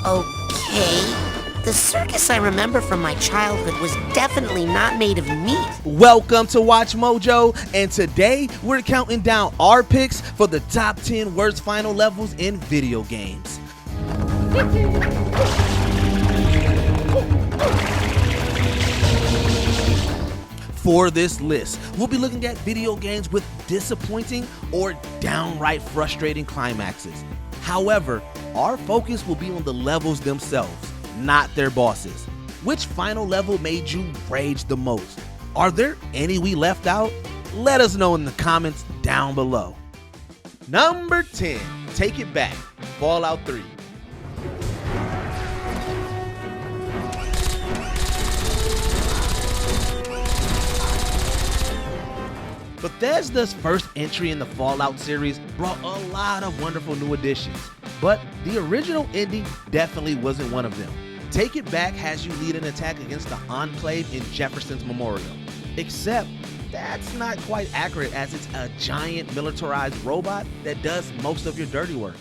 Okay. The circus I remember from my childhood was definitely not made of meat. Welcome to Watch Mojo, and today we're counting down our picks for the top 10 worst final levels in video games. For this list, we'll be looking at video games with disappointing or downright frustrating climaxes. However, our focus will be on the levels themselves, not their bosses. Which final level made you rage the most? Are there any we left out? Let us know in the comments down below. Number 10, Take It Back, Fallout 3. Bethesda's first entry in the Fallout series brought a lot of wonderful new additions, but the original ending definitely wasn't one of them. Take It Back has you lead an attack against the Enclave in Jefferson's Memorial, except that's not quite accurate as it's a giant militarized robot that does most of your dirty work.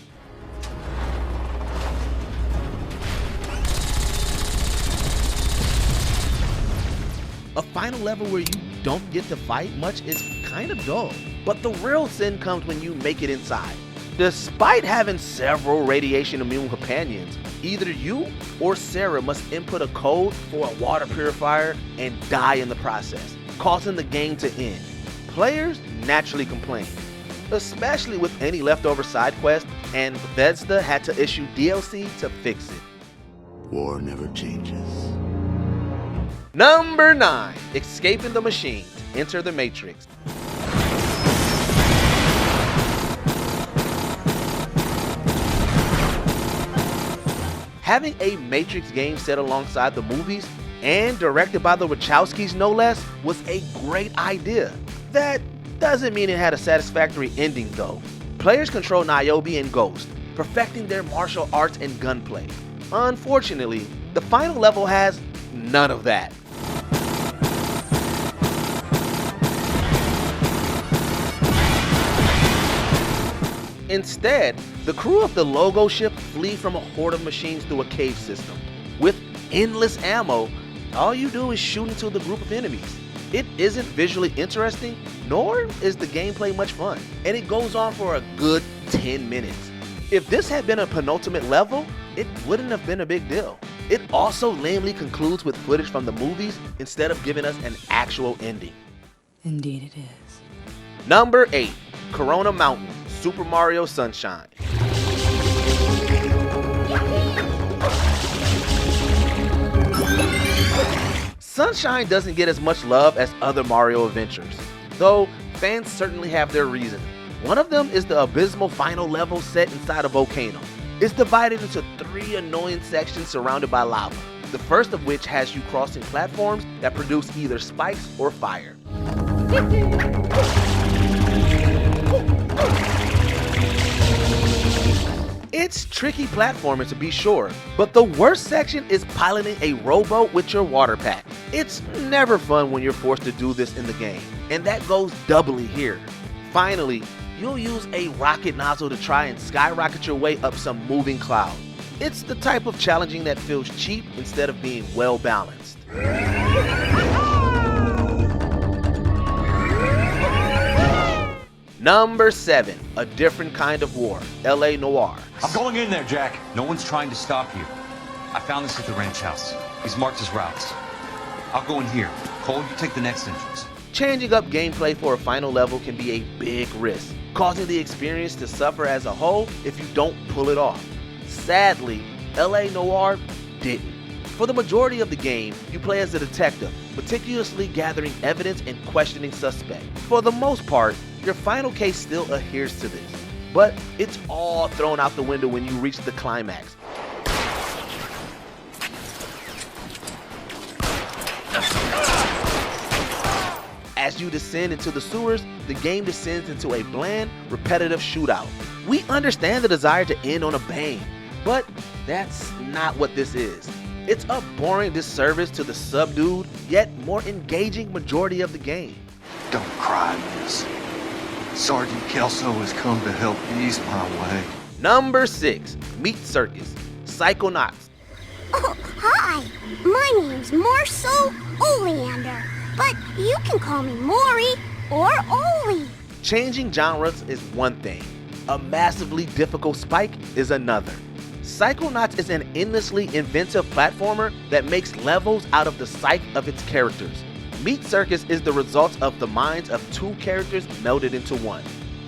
A final level where you don't get to fight much is kind of dull, but the real sin comes when you make it inside. Despite having several radiation immune companions, either you or Sarah must input a code for a water purifier and die in the process, causing the game to end. Players naturally complain, especially with any leftover side quest, and Bethesda had to issue DLC to fix it. War never changes. Number 9, Escaping the Machines, Enter the Matrix. Having a Matrix game set alongside the movies and directed by the Wachowskis no less was a great idea. That doesn't mean it had a satisfactory ending though. Players control Niobe and Ghost, perfecting their martial arts and gunplay. Unfortunately, the final level has none of that. Instead, the crew of the Logo ship flee from a horde of machines through a cave system. With endless ammo, all you do is shoot into the group of enemies. It isn't visually interesting, nor is the gameplay much fun, and it goes on for a good 10 minutes. If this had been a penultimate level, it wouldn't have been a big deal. It also lamely concludes with footage from the movies instead of giving us an actual ending. Indeed it is. Number 8, Corona Mountain, Super Mario Sunshine. Sunshine doesn't get as much love as other Mario adventures, though fans certainly have their reason. One of them is the abysmal final level set inside a volcano. It's divided into 3 annoying sections surrounded by lava, the first of which has you crossing platforms that produce either spikes or fire. It's tricky platforming to be sure, but the worst section is piloting a rowboat with your water pack. It's never fun when you're forced to do this in the game, and that goes doubly here. Finally, you'll use a rocket nozzle to try and skyrocket your way up some moving cloud. It's the type of challenging that feels cheap instead of being well balanced. Number 7, A Different Kind of War, L.A. Noire. I'm going in there, Jack. No one's trying to stop you. I found this at the ranch house. He's marked his routes. I'll go in here. Cole, you take the next entrance. Changing up gameplay for a final level can be a big risk, causing the experience to suffer as a whole if you don't pull it off. Sadly, L.A. Noire didn't. For the majority of the game, you play as a detective, meticulously gathering evidence and questioning suspects. For the most part, your final case still adheres to this, but it's all thrown out the window when you reach the climax. As you descend into the sewers, the game descends into a bland, repetitive shootout. We understand the desire to end on a bang, but that's not what this is. It's a boring disservice to the subdued, yet more engaging majority of the game. Don't cry, miss. Sergeant Kelso has come to help ease my way. Number 6, Meat Circus, Psychonauts. Oh, hi. My name's Marcel Oleander, but you can call me Maury or Oli. Changing genres is one thing. A massively difficult Spike is another. Psychonauts is an endlessly inventive platformer that makes levels out of the psyche of its characters. Meat Circus is the result of the minds of two characters melded into one.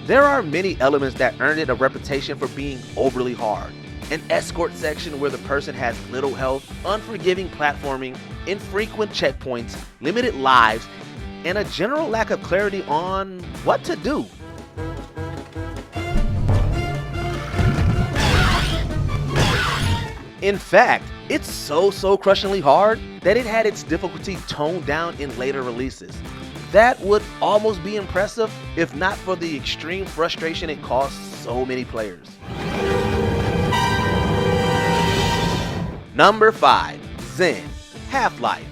There are many elements that earned it a reputation for being overly hard. An escort section where the person has little health, unforgiving platforming, infrequent checkpoints, limited lives, and a general lack of clarity on what to do. In fact, it's so crushingly hard that it had its difficulty toned down in later releases. That would almost be impressive if not for the extreme frustration it caused so many players. Number 5. Zen, Half-Life.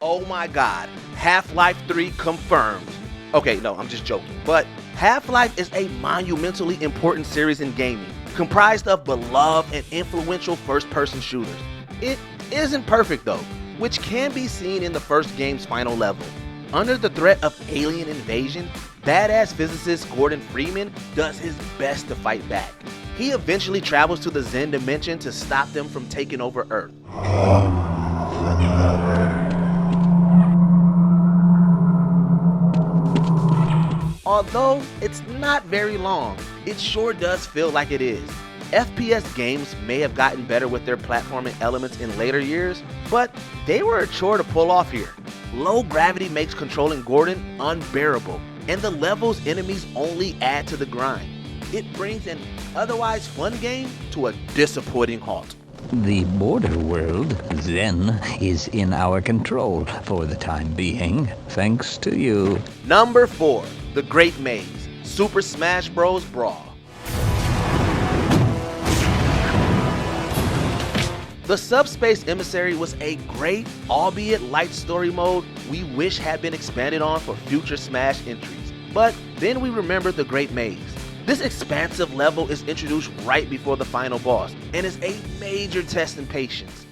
Oh my god, Half-Life 3 confirmed. Okay, no, I'm just joking, but Half-Life is a monumentally important series in gaming, comprised of beloved and influential first-person shooters. It isn't perfect though, which can be seen in the first game's final level. Under the threat of alien invasion, badass physicist Gordon Freeman does his best to fight back. He eventually travels to the Zen dimension to stop them from taking over Earth. Although it's not very long, it sure does feel like it is. FPS games may have gotten better with their platforming elements in later years, but they were a chore to pull off here. Low gravity makes controlling Gordon unbearable, and the level's enemies only add to the grind. It brings an otherwise fun game to a disappointing halt. The border world, Zen, is in our control for the time being, thanks to you. Number 4. The Great Maze, Super Smash Bros. Brawl. The Subspace Emissary was a great, albeit light story mode we wish had been expanded on for future Smash entries. But then we remembered the Great Maze. This expansive level is introduced right before the final boss and is a major test in patience.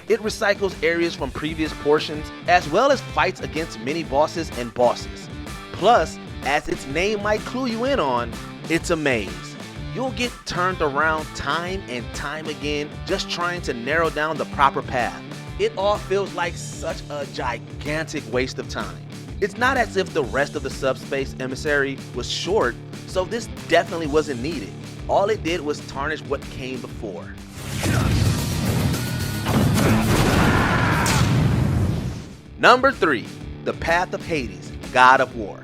It recycles areas from previous portions, as well as fights against many bosses and bosses. Plus, as its name might clue you in on, it's a maze. You'll get turned around time and time again just trying to narrow down the proper path. It all feels like such a gigantic waste of time. It's not as if the rest of the Subspace Emissary was short, so this definitely wasn't needed. All it did was tarnish what came before. Number 3. The Path of Hades, God of War.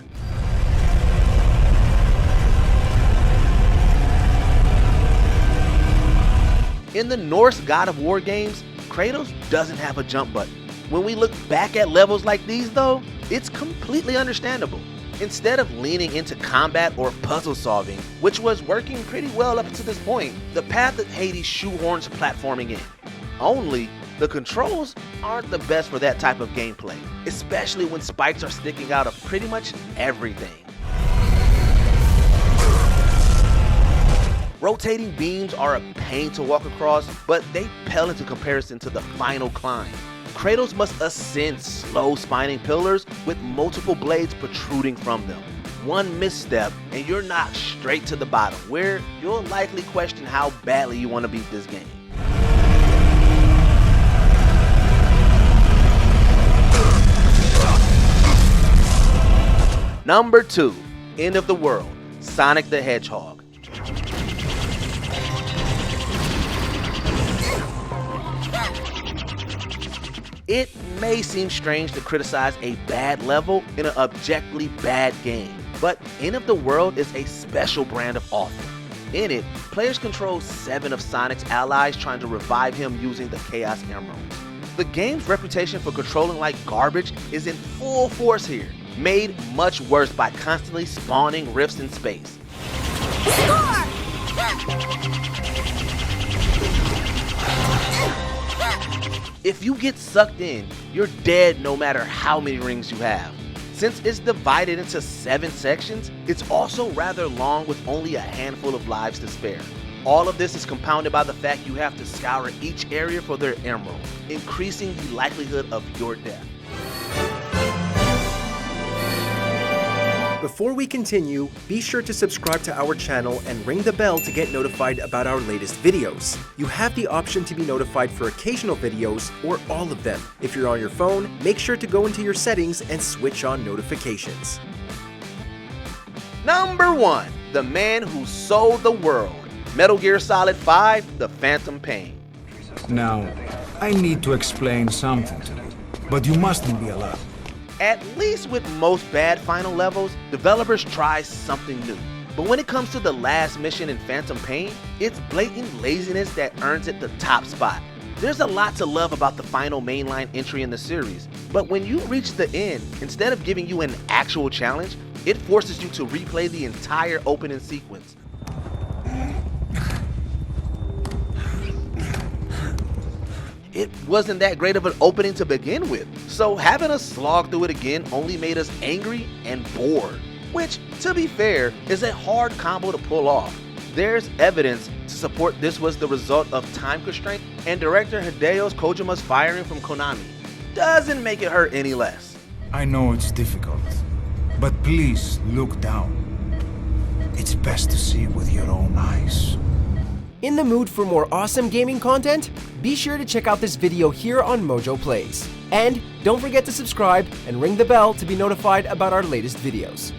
In the Norse God of War games, Kratos doesn't have a jump button. When we look back at levels like these though, it's completely understandable. Instead of leaning into combat or puzzle solving, which was working pretty well up to this point, the Path of Hades shoehorns platforming in. Only, the controls aren't the best for that type of gameplay, especially when spikes are sticking out of pretty much everything. Rotating beams are a pain to walk across, but they pale into comparison to the final climb. Kratos must ascend slow spining pillars with multiple blades protruding from them. One misstep and you're knocked straight to the bottom, where you'll likely question how badly you want to beat this game. Number 2, End of the World, Sonic the Hedgehog. It may seem strange to criticize a bad level in an objectively bad game, but End of the World is a special brand of awful. In it, players control 7 of Sonic's allies trying to revive him using the Chaos Emeralds. The game's reputation for controlling like garbage is in full force here, made much worse by constantly spawning rifts in space. If you get sucked in, you're dead no matter how many rings you have. Since it's divided into 7 sections, it's also rather long with only a handful of lives to spare. All of this is compounded by the fact you have to scour each area for their emerald, increasing the likelihood of your death. Before we continue, be sure to subscribe to our channel and ring the bell to get notified about our latest videos. You have the option to be notified for occasional videos or all of them. If you're on your phone, make sure to go into your settings and switch on notifications. Number 1. The man who sold the world. Metal Gear Solid 5: The Phantom Pain. Now, I need to explain something to you, but you mustn't be alarmed. At least with most bad final levels, developers try something new. But when it comes to the last mission in Phantom Pain, it's blatant laziness that earns it the top spot. There's a lot to love about the final mainline entry in the series, but when you reach the end, instead of giving you an actual challenge, it forces you to replay the entire opening sequence. It wasn't that great of an opening to begin with, so having us slog through it again only made us angry and bored, which, to be fair, is a hard combo to pull off. There's evidence to support this was the result of time constraint, and director Hideo Kojima's firing from Konami doesn't make it hurt any less. I know it's difficult, but please look down. It's best to see with your own eyes. In the mood for more awesome gaming content? Be sure to check out this video here on Mojo Plays. And don't forget to subscribe and ring the bell to be notified about our latest videos.